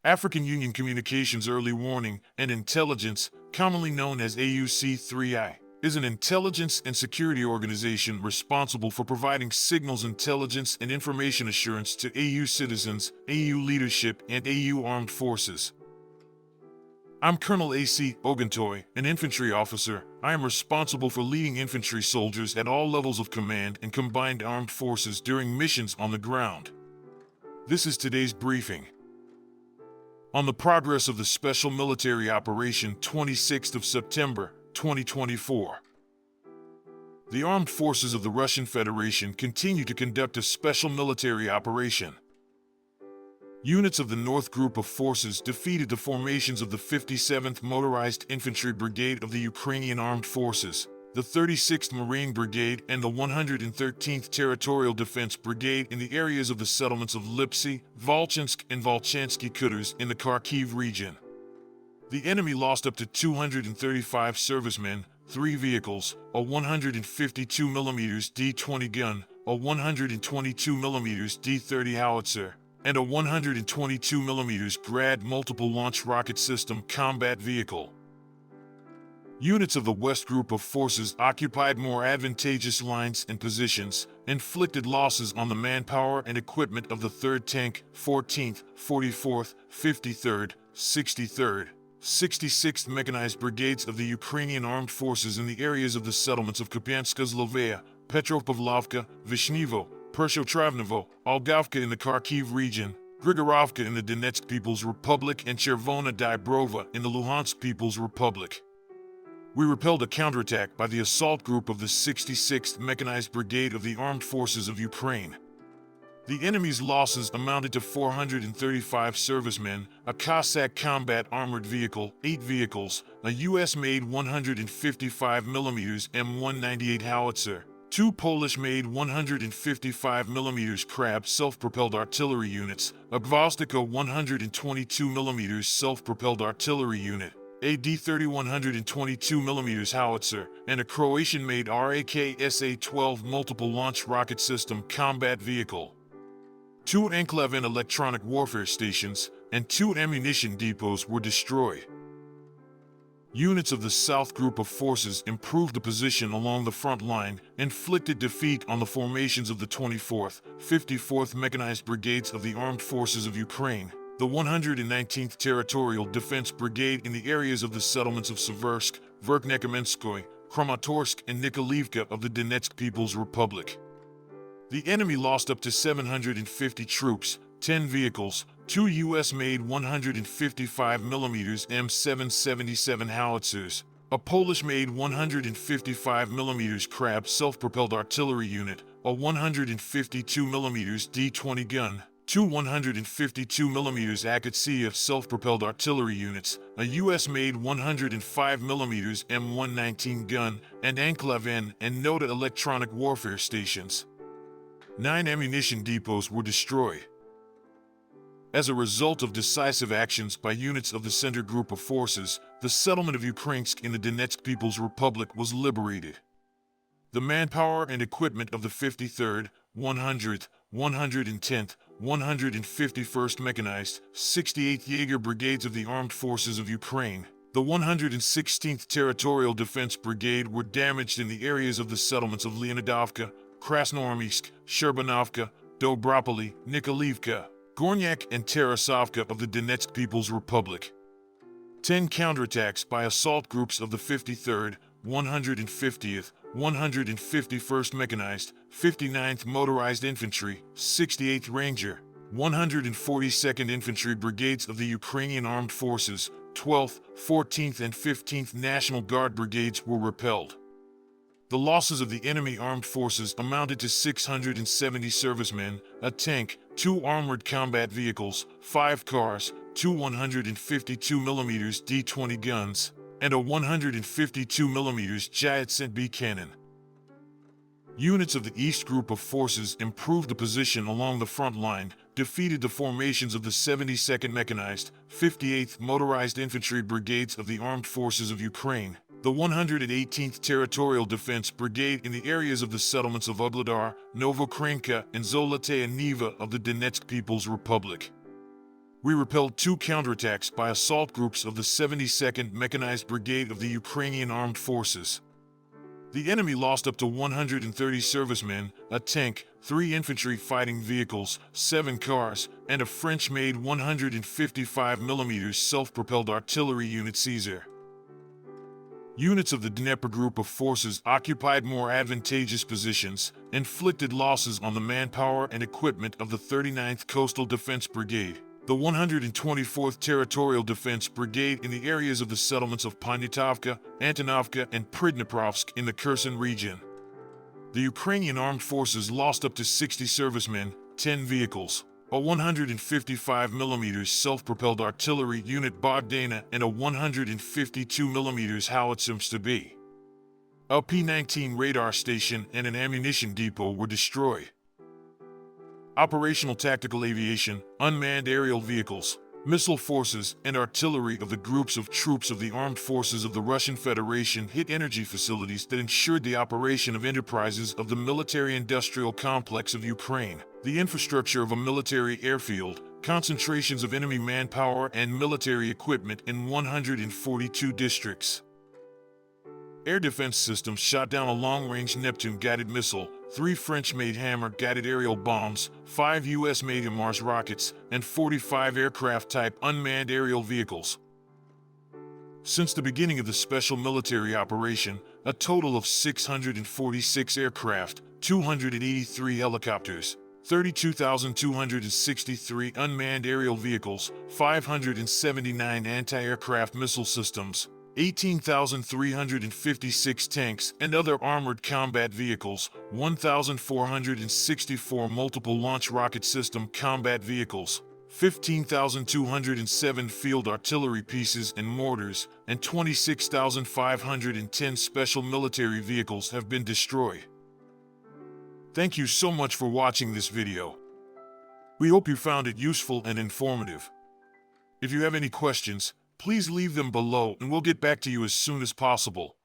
African Union Communications Early Warning and Intelligence, commonly known as AUC3I, is an intelligence and security organization responsible for providing signals intelligence and information assurance to AU citizens, AU leadership, and AU armed forces. I'm Colonel A.C. Oguntoye, an infantry officer. I am responsible for leading infantry soldiers at all levels of command and combined armed forces during missions on the ground. This is today's briefing. On the progress of the Special Military Operation 26th of September, 2024. The armed forces of the Russian Federation continue to conduct a special military operation. Units of the North Group of Forces defeated the formations of the 57th Motorized Infantry Brigade of the Ukrainian Armed Forces, the 36th Marine Brigade, and the 113th Territorial Defense Brigade in the areas of the settlements of Liptsy, Volchansk, and Volchansk Kuters in the Kharkiv region. The enemy lost up to 235 servicemen, 3 vehicles, a 152mm D-20 gun, a 122mm D-30 howitzer, and a 122mm Grad multiple launch rocket system combat vehicle. Units of the West Group of Forces occupied more advantageous lines and positions, inflicted losses on the manpower and equipment of the 3rd Tank, 14th, 44th, 53rd, 63rd, 66th Mechanized Brigades of the Ukrainian Armed Forces in the areas of the settlements of Kupianska Zlovaya, Petropavlovka, Vishnevo, Pershotravnevo, Olgavka in the Kharkiv region, Grigorovka in the Donetsk People's Republic, and Chervona Dybrova in the Luhansk People's Republic. We repelled a counterattack by the assault group of the 66th Mechanized Brigade of the Armed Forces of Ukraine. The enemy's losses amounted to 435 servicemen, a Cossack combat armored vehicle, 8 vehicles, a US-made 155mm M198 howitzer, 2 Polish-made 155mm Krab self-propelled artillery units, a Gvozdika 122mm self-propelled artillery unit, a D-30 122mm howitzer, and a Croatian-made RAK-SA-12 multiple launch rocket system combat vehicle. 2 Enclave electronic warfare stations and 2 ammunition depots were destroyed. Units of the South Group of Forces improved the position along the front line, inflicted defeat on the formations of the 24th, 54th Mechanized Brigades of the Armed Forces of Ukraine, the 119th Territorial Defense Brigade in the areas of the settlements of Seversk, Verkhnekamenskoye, Kramatorsk, and Nikolaevka of the Donetsk People's Republic. The enemy lost up to 750 troops, 10 vehicles, 2 US-made 155mm M777 howitzers, a Polish-made 155mm Krab self-propelled artillery unit, a 152mm D-20 gun, 2 152mm Akatsiyev self-propelled artillery units, a US-made 105mm M119 gun, and Enclave and Nota electronic warfare stations. 9 ammunition depots were destroyed. As a result of decisive actions by units of the Center Group of Forces, the settlement of Ukrainsk in the Donetsk People's Republic was liberated. The manpower and equipment of the 53rd, 100th, 110th, 151st Mechanized, 68th Jaeger Brigades of the Armed Forces of Ukraine, the 116th Territorial Defense Brigade were damaged in the areas of the settlements of Leonidovka, Krasnoarmeysk, Sherbanovka, Dobropoli, Nikolaevka, Gornyak, and Tarasovka of the Donetsk People's Republic. 10 counterattacks by assault groups of the 53rd, 150th, 151st Mechanized, 59th Motorized Infantry, 68th Ranger, 142nd Infantry Brigades of the Ukrainian Armed Forces, 12th, 14th, and 15th National Guard Brigades were repelled. The losses of the enemy armed forces amounted to 670 servicemen, a tank, 2 armored combat vehicles, 5 cars, 2 152mm D-20 guns, and a 152mm Giant B cannon. Units of the East Group of Forces improved the position along the front line, defeated the formations of the 72nd Mechanized, 58th Motorized Infantry Brigades of the Armed Forces of Ukraine, the 118th Territorial Defense Brigade in the areas of the settlements of Ugledar, Novokrenka, and Zoloteya Niva of the Donetsk People's Republic. We repelled 2 counterattacks by assault groups of the 72nd Mechanized Brigade of the Ukrainian Armed Forces. The enemy lost up to 130 servicemen, a tank, 3 infantry fighting vehicles, 7 cars, and a French-made 155mm self-propelled artillery unit Caesar. Units of the Dnieper group of forces occupied more advantageous positions, inflicted losses on the manpower and equipment of the 39th Coastal Defense Brigade, the 124th Territorial Defense Brigade in the areas of the settlements of Poniatowka, Antonovka, and Pridniprovsk in the Kherson region. The Ukrainian Armed Forces lost up to 60 servicemen, 10 vehicles, a 155mm self-propelled artillery unit Bogdana, and a 152mm howitzer Liptsy. A P-19 radar station and an ammunition depot were destroyed. Operational tactical aviation, unmanned aerial vehicles, missile forces, and artillery of the groups of troops of the armed forces of the Russian Federation hit energy facilities that ensured the operation of enterprises of the military-industrial complex of Ukraine, the infrastructure of a military airfield, concentrations of enemy manpower and military equipment in 142 districts. Air defense systems shot down a long-range Neptune-guided missile, 3 French-made Hammer-guided aerial bombs, 5 U.S.-made Mars rockets, and 45 aircraft-type unmanned aerial vehicles. Since the beginning of the special military operation, a total of 646 aircraft, 283 helicopters, 32,263 unmanned aerial vehicles, 579 anti-aircraft missile systems, 18,356 tanks and other armored combat vehicles, 1,464 multiple launch rocket system combat vehicles, 15,207 field artillery pieces and mortars, and 26,510 special military vehicles have been destroyed. Thank you so much for watching this video. We hope you found it useful and informative. If you have any questions, please leave them below and we'll get back to you as soon as possible.